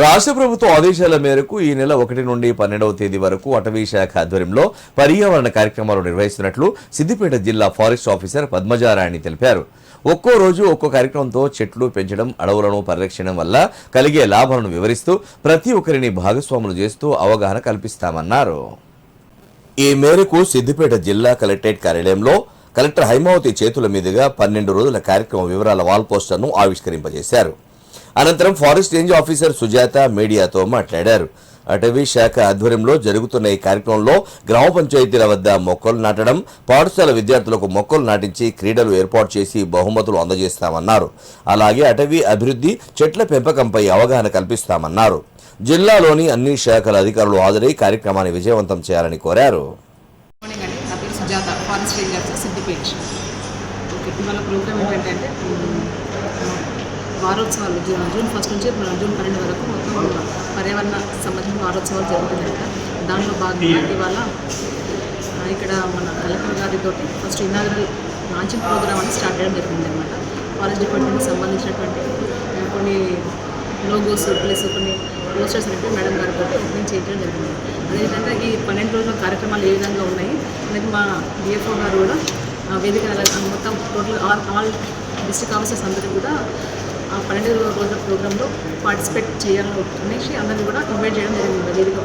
రాష్ట్ర ప్రభుత్వ ఆదేశాల మేరకు ఈ నెల 1 నుండి 12వ తేదీ వరకు అటవీ శాఖ ఆధ్వర్యంలో పర్యావరణ కార్యక్రమాలు నిర్వహిస్తున్నట్లు సిద్దిపేట జిల్లా ఫారెస్ట్ ఆఫీసర్ పద్మజారాణి తెలిపారు. ఒక్కో రోజు ఒక్కో కార్యక్రమంతో చెట్లు పెంచడం, అడవులను పరిరక్షించడం వల్ల కలిగే లాభాలను వివరిస్తూ ప్రతి ఒక్కరిని భాగస్వాములు చేస్తూ అవగాహన కల్పిస్తామన్నారు. ఈ మేరకు సిద్దిపేట జిల్లా కలెక్టరేట్ కార్యాలయంలో కలెక్టర్ హైమావతి చేతుల మీదుగా 12 రోజుల కార్యక్రమ వివరాల వాల్ పోస్టర్ను ఆవిష్కరింపజేశారు. అనంతరం ఫారెస్ట్ రేంజ్ ఆఫీసర్ సుజాత మీడియాతో మాట్లాడారు. అటవీ శాఖ ఆధ్వర్యంలో జరుగుతున్న ఈ కార్యక్రమంలో గ్రామ పంచాయతీల వద్ద మొక్కలు నాటడం, పాఠశాల విద్యార్థులకు మొక్కలు నాటించి క్రీడలు ఏర్పాటు చేసి బహుమతులు అందజేస్తామన్నారు. అలాగే అటవీ అభివృద్ధి, చెట్ల పెంపకంపై అవగాహన కల్పిస్తామన్నారు. జిల్లాలోని అన్ని శాఖల అధికారులు హాజరై కార్యక్రమాన్ని విజయవంతం చేయాలని కోరారు. వారోత్సవాలు జూన్ 1 నుంచి జూన్ 12 వరకు మొత్తం పర్యావరణ సంబంధించిన వారోత్సవాలు జరుగుతున్నాయంట. దానిలో భాగంగా ఇవాళ ఇక్కడ మన కలెక్టర్ గారితో ఫస్ట్ ఇనాగరల్ లాంచింగ్ ప్రోగ్రామ్ అని స్టార్ట్ చేయడం జరిగింది అనమాట. ఫారెస్ట్ డిపార్ట్మెంట్కి సంబంధించినటువంటి కొన్ని లోగోస్ ప్లస్ కొన్ని పోస్టర్స్ అనేవి మేడం గారితో ఓపెనింగ్ చేయడం జరిగింది. అదేవిధంగా ఈ 12 రోజుల కార్యక్రమాలు ఏ విధంగా ఉన్నాయి అనేది మా డిఎఫ్ఓ గారు కూడా వేదిక మొత్తం టోటల్ ఆల్ డిస్ట్రిక్ట్ ఆఫీసర్స్ అందరికీ కూడా ఆ 12 రోజుల ప్రోగ్రాంలో పార్టిసిపేట్ చేయాలని అనేసి అందరినీ కూడా ఇన్వైట్ చేయడం జరిగింది వేదిక